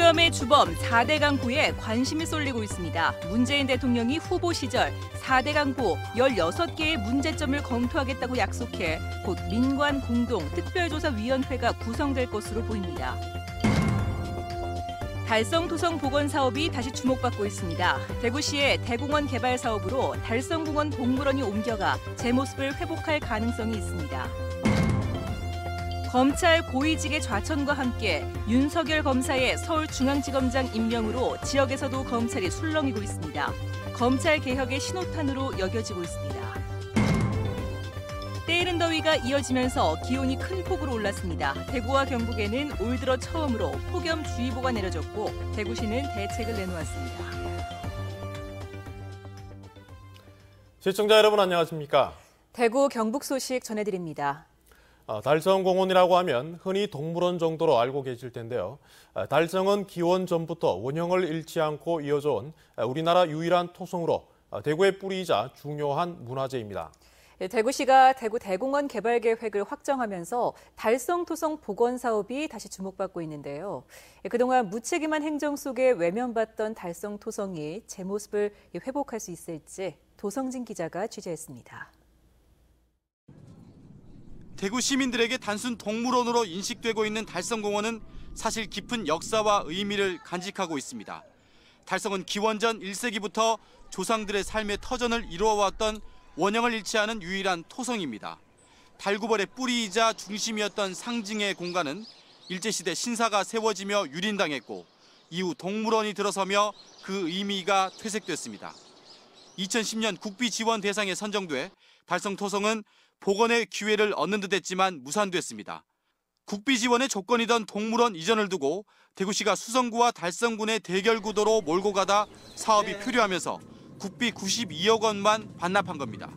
주범의 주범 4대 강구에 관심이 쏠리고 있습니다. 문재인 대통령이 후보 시절 4대 강구 16개의 문제점을 검토하겠다고 약속해 곧 민관 공동 특별조사위원회가 구성될 것으로 보입니다. 달성토성 복원 사업이 다시 주목받고 있습니다. 대구시의 대공원 개발 사업으로 달성공원 동물원이 옮겨가 제 모습을 회복할 가능성이 있습니다. 검찰 고위직의 좌천과 함께 윤석열 검사의 서울중앙지검장 임명으로 지역에서도 검찰이 술렁이고 있습니다. 검찰 개혁의 신호탄으로 여겨지고 있습니다. 때이른 더위가 이어지면서 기온이 큰 폭으로 올랐습니다. 대구와 경북에는 올 들어 처음으로 폭염주의보가 내려졌고 대구시는 대책을 내놓았습니다. 시청자 여러분 안녕하십니까? 대구 경북 소식 전해드립니다. 달성공원이라고 하면 흔히 동물원 정도로 알고 계실 텐데요. 달성은 기원 전부터 원형을 잃지 않고 이어져온 우리나라 유일한 토성으로 대구의 뿌리이자 중요한 문화재입니다. 대구시가 대구 대공원 개발 계획을 확정하면서 달성토성 복원 사업이 다시 주목받고 있는데요. 그동안 무책임한 행정 속에 외면받던 달성토성이 제 모습을 회복할 수 있을지 도성진 기자가 취재했습니다. 대구 시민들에게 단순 동물원으로 인식되고 있는 달성공원은 사실 깊은 역사와 의미를 간직하고 있습니다. 달성은 기원전 1세기부터 조상들의 삶의 터전을 이루어왔던 원형을 잃지 않은 유일한 토성입니다. 달구벌의 뿌리이자 중심이었던 상징의 공간은 일제시대 신사가 세워지며 유린당했고 이후 동물원이 들어서며 그 의미가 퇴색됐습니다. 2010년 국비 지원 대상에 선정돼 달성토성은 복원의 기회를 얻는 듯 했지만 무산됐습니다. 국비 지원의 조건이던 동물원 이전을 두고 대구시가 수성구와 달성군의 대결 구도로 몰고 가다 사업이 표류하면서 국비 92억 원만 반납한 겁니다.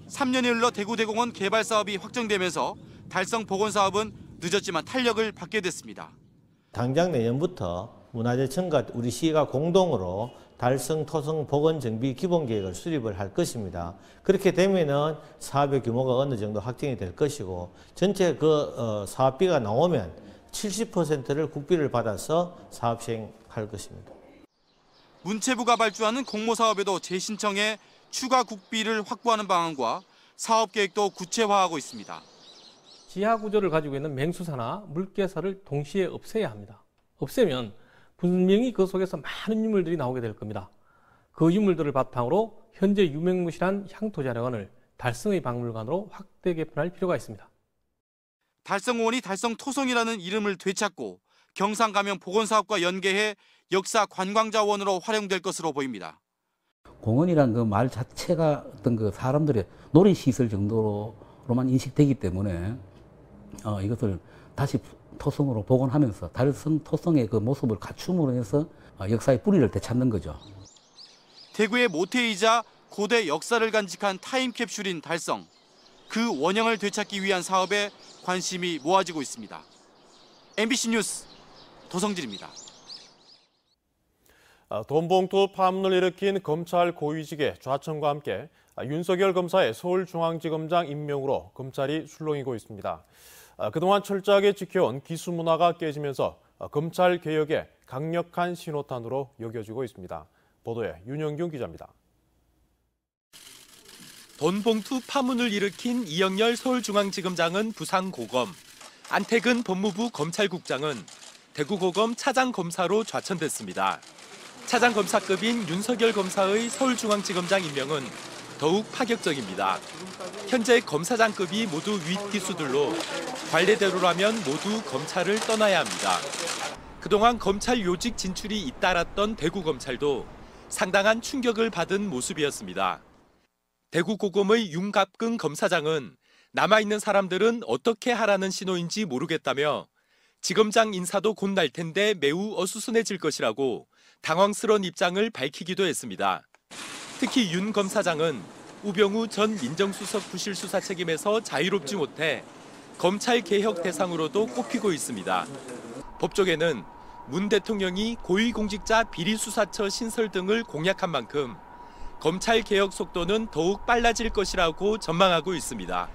3년이 흘러 대구대공원 개발 사업이 확정되면서 달성 복원 사업은 늦었지만 탄력을 받게 됐습니다. 당장 내년부터 문화재청과 우리 시가 공동으로 달성 토성 복원 정비 기본 계획을 수립을 할 것입니다. 그렇게 되면은 사업의 규모가 어느 정도 확정이 될 것이고 전체 사업비가 나오면 70%를 국비를 받아서 사업 시행할 것입니다. 문체부가 발주하는 공모 사업에도 재신청해 추가 국비를 확보하는 방안과 사업 계획도 구체화하고 있습니다. 지하 구조를 가지고 있는 맹수사나 물개사를 동시에 없애야 합니다. 없애면 분명히 그 속에서 많은 유물들이 나오게 될 겁니다. 그 유물들을 바탕으로 현재 유명무실한 향토자료관을 달성의 박물관으로 확대 개편할 필요가 있습니다. 달성공원이 달성토성이라는 이름을 되찾고 경상 가면 복원사업과 연계해 역사 관광자원으로 활용될 것으로 보입니다. 공원이란 그 말 자체가 어떤 그 사람들의 놀이시설 정도로만 인식되기 때문에 이것을 다시 토성으로 복원하면서 달성 토성의 그 모습을 갖춤으로 해서 역사의 뿌리를 되찾는 거죠. 대구의 모태이자 고대 역사를 간직한 타임캡슐인 달성. 그 원형을 되찾기 위한 사업에 관심이 모아지고 있습니다. MBC 뉴스 도성진입니다. 돈봉투 파문을 일으킨 검찰 고위직의 좌천과 함께 윤석열 검사의 서울중앙지검장 임명으로 검찰이 술렁이고 있습니다. 그동안 철저하게 지켜온 기수 문화가 깨지면서 검찰 개혁의 강력한 신호탄으로 여겨지고 있습니다. 보도에 윤영균 기자입니다. 돈봉투 파문을 일으킨 이영렬 서울중앙지검장은 부산고검, 안태근 법무부 검찰국장은 대구고검 차장검사로 좌천됐습니다. 차장검사급인 윤석열 검사의 서울중앙지검장 임명은 더욱 파격적입니다. 현재 검사장급이 모두 윗기수들로 관례대로라면 모두 검찰을 떠나야 합니다. 그동안 검찰 요직 진출이 잇따랐던 대구검찰도 상당한 충격을 받은 모습이었습니다. 대구고검의 윤갑근 검사장은 남아있는 사람들은 어떻게 하라는 신호인지 모르겠다며 지검장 인사도 곧 날 텐데 매우 어수선해질 것이라고 당황스러운 입장을 밝히기도 했습니다. 특히 윤 검사장은 우병우 전 민정수석 부실 수사 책임에서 자유롭지 못해 검찰 개혁 대상으로도 꼽히고 있습니다. 법조계는 문 대통령이 고위공직자 비리수사처 신설 등을 공약한 만큼 검찰 개혁 속도는 더욱 빨라질 것이라고 전망하고 있습니다.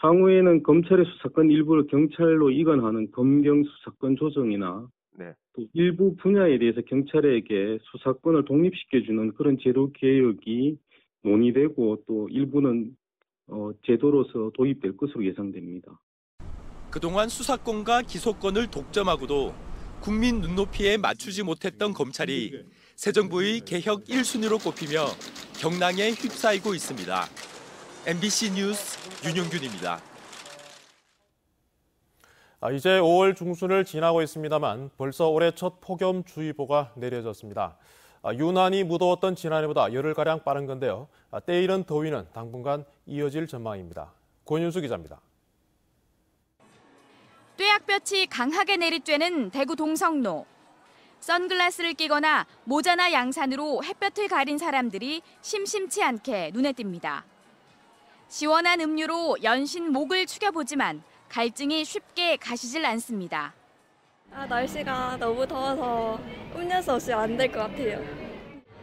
향후에는 검찰의 수사권 일부를 경찰로 이관하는 검경 수사권 조정이나 네. 또 일부 분야에 대해서 경찰에게 수사권을 독립시켜주는 그런 제도 개혁이 논의되고 또 일부는 제도로서 도입될 것으로 예상됩니다. 그동안 수사권과 기소권을 독점하고도 국민 눈높이에 맞추지 못했던 검찰이 새 정부의 개혁 1순위로 꼽히며 경랑에 휩싸이고 있습니다. MBC 뉴스 윤용균입니다. 이제 5월 중순을 지나고 있습니다만 벌써 올해 첫 폭염주의보가 내려졌습니다. 유난히 무더웠던 지난해보다 열흘가량 빠른 건데요. 때이른 더위는 당분간 이어질 전망입니다. 권윤수 기자입니다. 뙤약볕이 강하게 내리쬐는 대구 동성로. 선글라스를 끼거나 모자나 양산으로 햇볕을 가린 사람들이 심심치 않게 눈에 띕니다. 시원한 음료로 연신 목을 축여보지만 갈증이 쉽게 가시질 않습니다. 날씨가 너무 더워서 음료수 없이 안 될 것 같아요.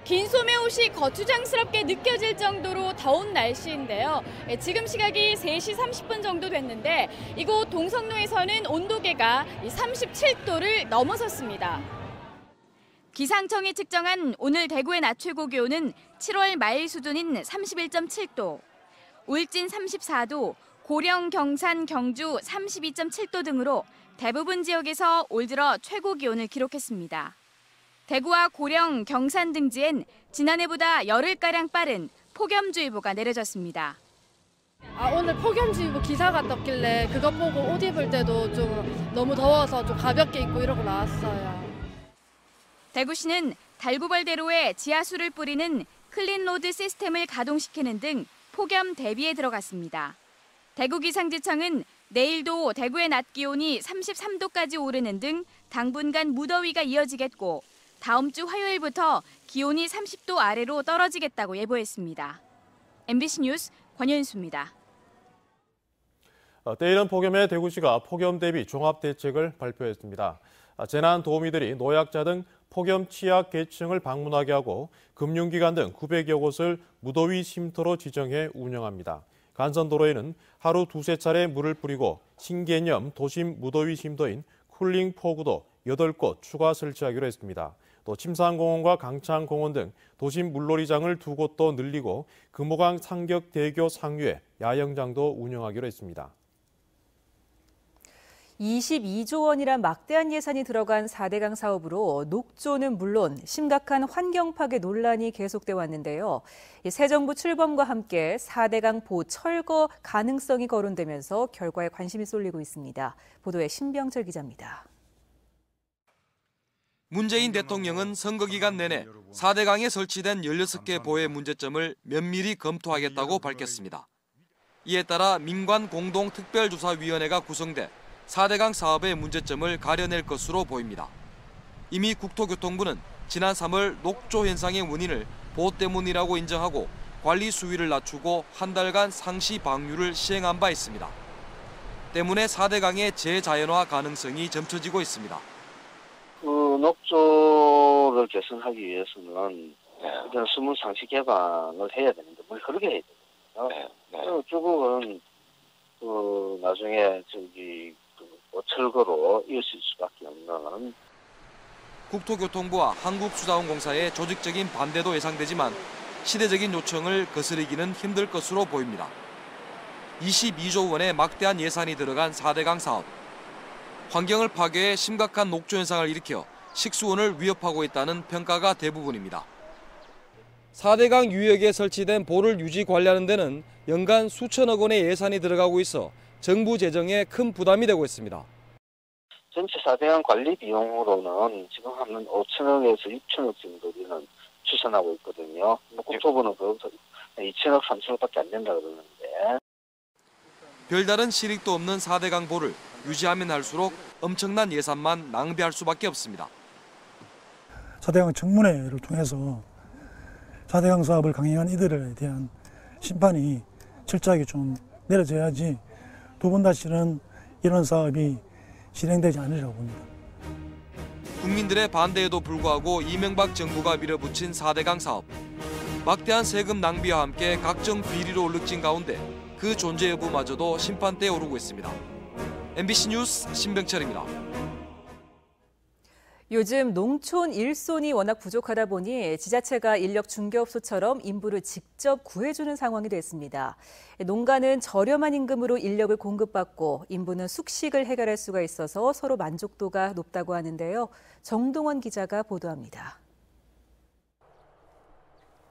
긴 소매옷이 거추장스럽게 느껴질 정도로 더운 날씨인데요. 지금 시각이 3시 30분 정도 됐는데 이곳 동성로에서는 온도계가 37도를 넘어섰습니다. 기상청이 측정한 오늘 대구의 낮 최고 기온은 7월 말 수준인 31.7도, 울진 34도, 고령, 경산, 경주 32.7도 등으로 대부분 지역에서 올 들어 최고 기온을 기록했습니다. 대구와 고령, 경산 등지엔 지난해보다 열흘가량 빠른 폭염주의보가 내려졌습니다. 오늘 폭염주의보 기사가 떴길래 그거 보고 옷 입을 때도 좀 너무 더워서 좀 가볍게 입고 이러고 나왔어요. 대구시는 달구벌대로에 지하수를 뿌리는 클린로드 시스템을 가동시키는 등 폭염 대비에 들어갔습니다. 대구기상지청은 내일도 대구의 낮 기온이 33도까지 오르는 등 당분간 무더위가 이어지겠고 다음 주 화요일부터 기온이 30도 아래로 떨어지겠다고 예보했습니다. MBC 뉴스 권현수입니다. 때이른 폭염에 대구시가 폭염 대비 종합대책을 발표했습니다. 재난도우미들이 노약자 등 폭염 취약 계층을 방문하게 하고 금융기관 등 900여 곳을 무더위 쉼터로 지정해 운영합니다. 간선도로에는 하루 2~3차례 물을 뿌리고 신개념 도심 무더위 쉼터인 쿨링 포구도 8곳 추가 설치하기로 했습니다. 또 침산공원과 강창공원 등 도심 물놀이장을 2곳도 늘리고 금호강 상격대교 상류에 야영장도 운영하기로 했습니다. 22조 원이란 막대한 예산이 들어간 4대강 사업으로 녹조는 물론 심각한 환경 파괴 논란이 계속돼 왔는데요. 새 정부 출범과 함께 4대강 보 철거 가능성이 거론되면서 결과에 관심이 쏠리고 있습니다. 보도에 신병철 기자입니다. 문재인 대통령은 선거 기간 내내 4대강에 설치된 16개 보의 문제점을 면밀히 검토하겠다고 밝혔습니다. 이에 따라 민관 공동특별조사위원회가 구성돼 4대강 사업의 문제점을 가려낼 것으로 보입니다. 이미 국토교통부는 지난 3월 녹조 현상의 원인을 보 때문이라고 인정하고 관리 수위를 낮추고 한 달간 상시 방류를 시행한 바 있습니다. 때문에 4대강의 재자연화 가능성이 점쳐지고 있습니다. 녹조를 개선하기 위해서는 일단 수문 상시 개방을 해야 되는데 물 흐르게 해야 되거든요. 결국은 나중에 철거로 이어질 수밖에 없는. 국토교통부와 한국수자원공사의 조직적인 반대도 예상되지만 시대적인 요청을 거스르기는 힘들 것으로 보입니다. 22조 원의 막대한 예산이 들어간 4대강 사업. 환경을 파괴해 심각한 녹조 현상을 일으켜 식수원을 위협하고 있다는 평가가 대부분입니다. 4대강 유역에 설치된 보를 유지 관리하는 데는 연간 수천억 원의 예산이 들어가고 있어 정부 재정에 큰 부담이 되고 있습니다. 전체 4대강 관리 비용으로는 지금 한 5천억에서 6천억 정도 우리는 추산하고 있거든요. 국토부는 그것도 2천억, 3천억밖에 안 된다 그러는데. 별다른 실익도 없는 4대강 보를 유지하면 할수록 엄청난 예산만 낭비할 수밖에 없습니다. 4대강 청문회를 통해서 4대강 사업을 강행한 이들에 대한 심판이 철저하게 좀 내려져야지 두 번 다시는 이런 사업이 실행되지 않으리라고 봅니다. 국민들의 반대에도 불구하고 이명박 정부가 밀어붙인 4대강 사업. 막대한 세금 낭비와 함께 각종 비리로 얼룩진 가운데 그 존재 여부마저도 심판대에 오르고 있습니다. MBC 뉴스 신병철입니다. 요즘 농촌 일손이 워낙 부족하다 보니 지자체가 인력 중개업소처럼 인부를 직접 구해주는 상황이 됐습니다. 농가는 저렴한 임금으로 인력을 공급받고 인부는 숙식을 해결할 수가 있어서 서로 만족도가 높다고 하는데요. 정동원 기자가 보도합니다.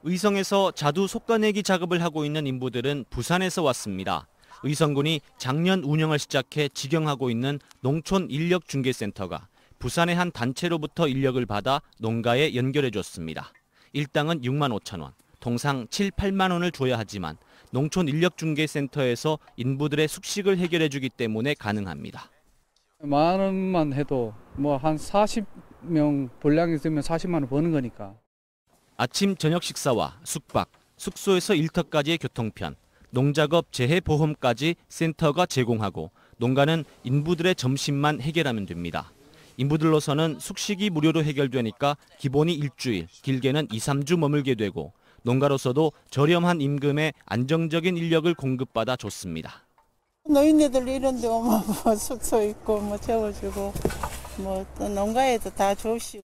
의성에서 자두 솎아내기 작업을 하고 있는 인부들은 부산에서 왔습니다. 의성군이 작년 운영을 시작해 직영하고 있는 농촌 인력중개센터가 부산의 한 단체로부터 인력을 받아 농가에 연결해줬습니다. 일당은 6만 5천 원, 통상 7, 8만 원을 줘야 하지만 농촌 인력중개센터에서 인부들의 숙식을 해결해주기 때문에 가능합니다. 만 원만 해도 뭐 한 40명 분량이 있으면 40만 원 버는 거니까. 아침 저녁 식사와 숙박, 숙소에서 일터까지의 교통편, 농작업 재해보험까지 센터가 제공하고 농가는 인부들의 점심만 해결하면 됩니다. 인부들로서는 숙식이 무료로 해결되니까 기본이 일주일, 길게는 2, 3주 머물게 되고 농가로서도 저렴한 임금에 안정적인 인력을 공급받아 좋습니다. 노인네들 이런 데 오면 뭐 숙소 있고 뭐 재워주고 뭐 또 농가에도 다 좋으시고.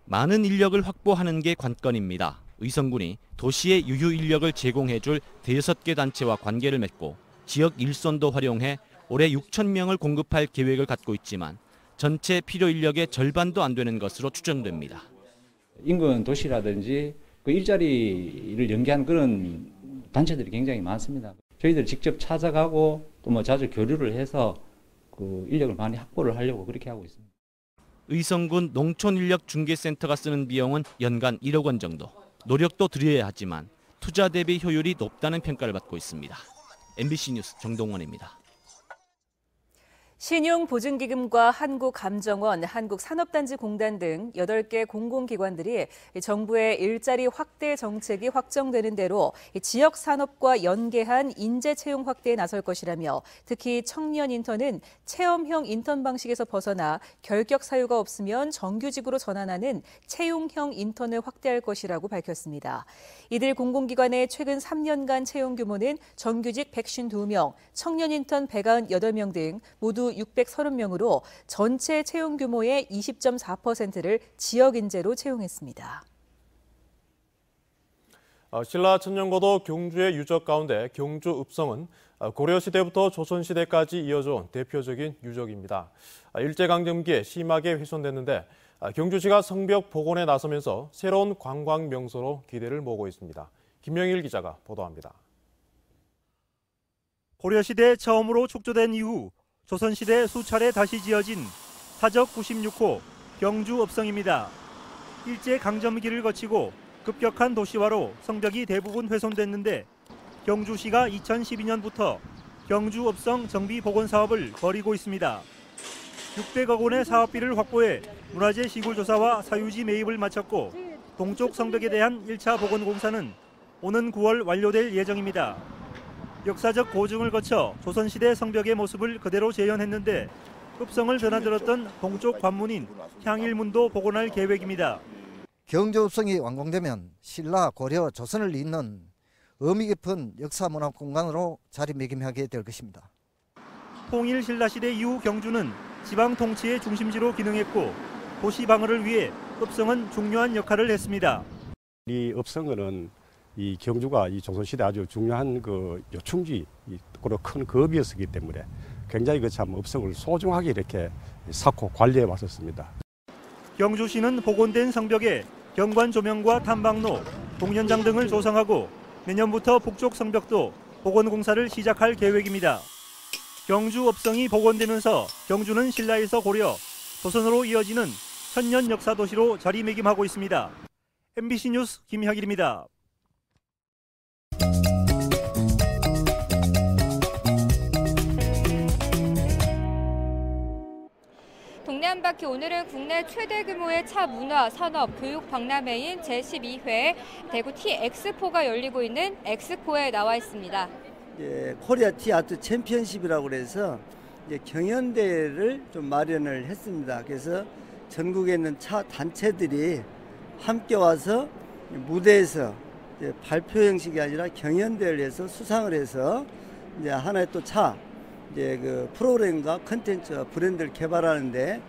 많은 인력을 확보하는 게 관건입니다. 의성군이 도시에 유휴 인력을 제공해줄 5개 단체와 관계를 맺고 지역 일손도 활용해 올해 6천 명을 공급할 계획을 갖고 있지만 전체 필요 인력의 절반도 안 되는 것으로 추정됩니다. 인근 도시라든지 그 일자리를 연계한 그런 단체들이 굉장히 많습니다. 저희들 직접 찾아가고 또 뭐 자주 교류를 해서 그 인력을 많이 확보를 하려고 그렇게 하고 있습니다. 의성군 농촌인력중개센터가 쓰는 비용은 연간 1억 원 정도. 노력도 들여야 하지만 투자 대비 효율이 높다는 평가를 받고 있습니다. MBC 뉴스 정동원입니다. 신용보증기금과 한국감정원, 한국산업단지공단 등 8개 공공기관들이 정부의 일자리 확대 정책이 확정되는 대로 지역 산업과 연계한 인재 채용 확대에 나설 것이라며 특히 청년 인턴은 체험형 인턴 방식에서 벗어나 결격 사유가 없으면 정규직으로 전환하는 채용형 인턴을 확대할 것이라고 밝혔습니다. 이들 공공기관의 최근 3년간 채용 규모는 정규직 152명, 청년 인턴 198명 등 모두 630명으로 전체 채용 규모의 20.4%를 지역 인재로 채용했습니다. 신라 천년고도 경주의 유적 가운데 경주 읍성은 고려시대부터 조선시대까지 이어져온 대표적인 유적입니다. 일제강점기에 심하게 훼손됐는데 경주시가 성벽 복원에 나서면서 새로운 관광 명소로 기대를 모으고 있습니다. 김명일 기자가 보도합니다. 고려시대 처음으로 축조된 이후 조선시대 수차례 다시 지어진 사적 96호 경주 읍성입니다. 일제강점기를 거치고 급격한 도시화로 성벽이 대부분 훼손됐는데 경주시가 2012년부터 경주 읍성 정비 복원 사업을 벌이고 있습니다. 600억 원의 사업비를 확보해 문화재 시굴 조사와 사유지 매입을 마쳤고 동쪽 성벽에 대한 1차 복원 공사는 오는 9월 완료될 예정입니다. 역사적 고증을 거쳐 조선시대 성벽의 모습을 그대로 재현했는데 읍성을 드나들었던 동쪽 관문인 향일문도 복원할 계획입니다. 경주 읍성이 완공되면 신라, 고려, 조선을 잇는 의미 깊은 역사문화 공간으로 자리매김하게 될 것입니다. 통일 신라시대 이후 경주는 지방 통치의 중심지로 기능했고 도시 방어를 위해 읍성은 중요한 역할을 했습니다. 이 읍성은 이 경주가 이 조선시대 아주 중요한 그 요충지, 그리고 큰 거업이었기 때문에 굉장히 그 참 읍성을 소중하게 이렇게 쌓고 관리해 왔었습니다. 경주시는 복원된 성벽에 경관 조명과 탐방로, 공연장 등을 조성하고 내년부터 북쪽 성벽도 복원 공사를 시작할 계획입니다. 경주 읍성이 복원되면서 경주는 신라에서 고려, 조선으로 이어지는 천년 역사 도시로 자리매김하고 있습니다. MBC 뉴스 김혁일입니다. 동네 한 바퀴 오늘은 국내 최대 규모의 차 문화, 산업, 교육 박람회인 제12회 대구 T-엑스포가 열리고 있는 엑스코에 나와 있습니다. 코리아 티아트 챔피언십이라고 그래서 경연대회를 좀 마련을 했습니다. 그래서 전국에 있는 차 단체들이 함께 와서 무대에서 발표 형식이 아니라 경연대회를 해서 수상을 해서 이제 하나의 또 차 그 프로그램과 컨텐츠와 브랜드를 개발하는데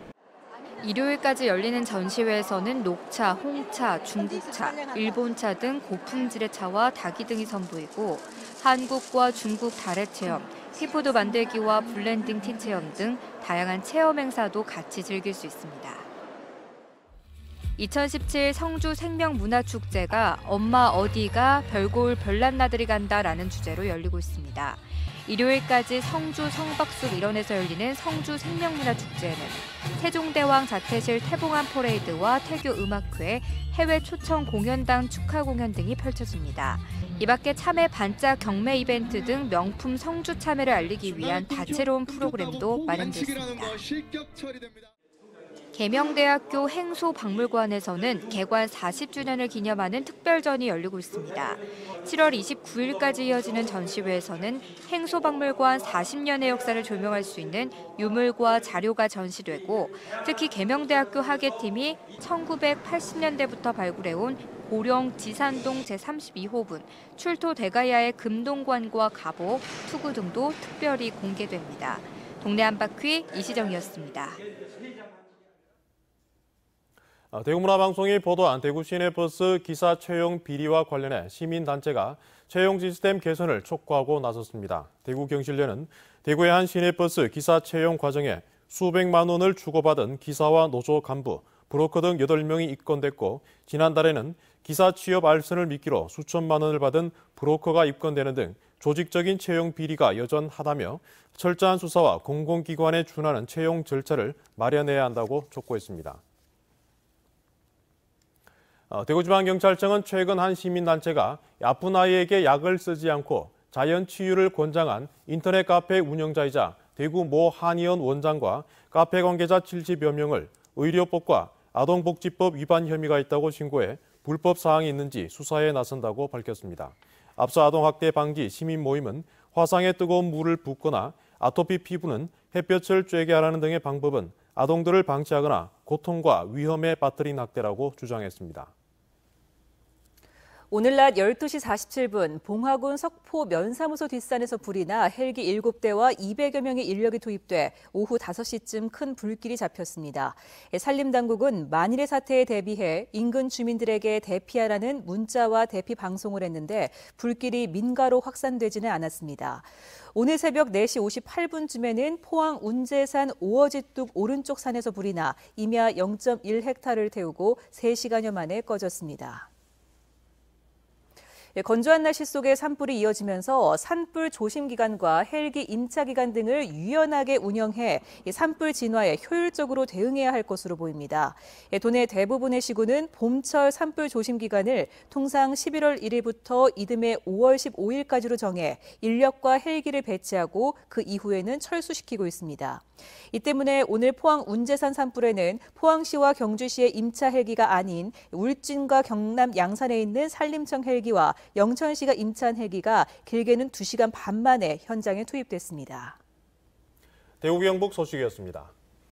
일요일까지 열리는 전시회에서는 녹차, 홍차, 중국차, 일본차 등 고품질의 차와 닭이 등이 선보이고 한국과 중국 달의 체험, 티푸드 만들기와 블렌딩 티 체험 등 다양한 체험 행사도 같이 즐길 수 있습니다. 2017 성주 생명문화축제가 엄마 어디가 별골 별난나들이 간다라는 주제로 열리고 있습니다. 일요일까지 성주 성박숲 일원에서 열리는 성주 생명문화축제에는 세종대왕 자퇴실 태봉암 퍼레이드와 태교 음악회, 해외 초청 공연당 축하 공연 등이 펼쳐집니다. 이 밖에 참외 반짝 경매 이벤트 등 명품 성주 참외를 알리기 위한 다채로운 프로그램도 마련되어 있습니다. 계명대학교 행소박물관에서는 개관 40주년을 기념하는 특별전이 열리고 있습니다. 7월 29일까지 이어지는 전시회에서는 행소박물관 40년의 역사를 조명할 수 있는 유물과 자료가 전시되고 특히 계명대학교 학예팀이 1980년대부터 발굴해온 고령 지산동 제32호분, 출토 대가야의 금동관과 갑오, 투구 등도 특별히 공개됩니다. 동네 한바퀴 이시정이었습니다. 대구문화방송이 보도한 대구 시내버스 기사 채용 비리와 관련해 시민단체가 채용 시스템 개선을 촉구하고 나섰습니다. 대구경실련은 대구의 한 시내버스 기사 채용 과정에 수백만 원을 주고받은 기사와 노조 간부, 브로커 등 8명이 입건됐고 지난달에는 기사 취업 알선을 미끼로 수천만 원을 받은 브로커가 입건되는 등 조직적인 채용 비리가 여전하다며 철저한 수사와 공공기관에 준하는 채용 절차를 마련해야 한다고 촉구했습니다. 대구지방경찰청은 최근 한 시민단체가 아픈 아이에게 약을 쓰지 않고 자연 치유를 권장한 인터넷 카페 운영자이자 대구 모 한의원 원장과 카페 관계자 70여 명을 의료법과 아동복지법 위반 혐의가 있다고 신고해 불법 사항이 있는지 수사에 나선다고 밝혔습니다. 앞서 아동학대 방지 시민 모임은 화상에 뜨거운 물을 붓거나 아토피 피부는 햇볕을 쬐게 하라는 등의 방법은 아동들을 방치하거나 고통과 위험에 빠뜨린 학대라고 주장했습니다. 오늘 낮 12시 47분 봉화군 석포 면사무소 뒷산에서 불이 나 헬기 7대와 200여 명의 인력이 투입돼 오후 5시쯤 큰 불길이 잡혔습니다. 산림당국은 만일의 사태에 대비해 인근 주민들에게 대피하라는 문자와 대피 방송을 했는데 불길이 민가로 확산되지는 않았습니다. 오늘 새벽 4시 58분쯤에는 포항 운제산 오어지뚝 오른쪽 산에서 불이 나 임야 0.1헥타르를 태우고 3시간여 만에 꺼졌습니다. 건조한 날씨 속에 산불이 이어지면서 산불 조심 기간과 헬기 임차 기간 등을 유연하게 운영해 산불 진화에 효율적으로 대응해야 할 것으로 보입니다. 도내 대부분의 시군은 봄철 산불 조심 기간을 통상 11월 1일부터 이듬해 5월 15일까지로 정해 인력과 헬기를 배치하고 그 이후에는 철수시키고 있습니다. 이 때문에 오늘 포항 운제산 산불에는 포항시와 경주시의 임차 헬기가 아닌 울진과 경남 양산에 있는 산림청 헬기와 영천시가 임차한 헬기가 길게는 2시간 반 만에 현장에 투입됐습니다. 대구 경북 소식이었습니다.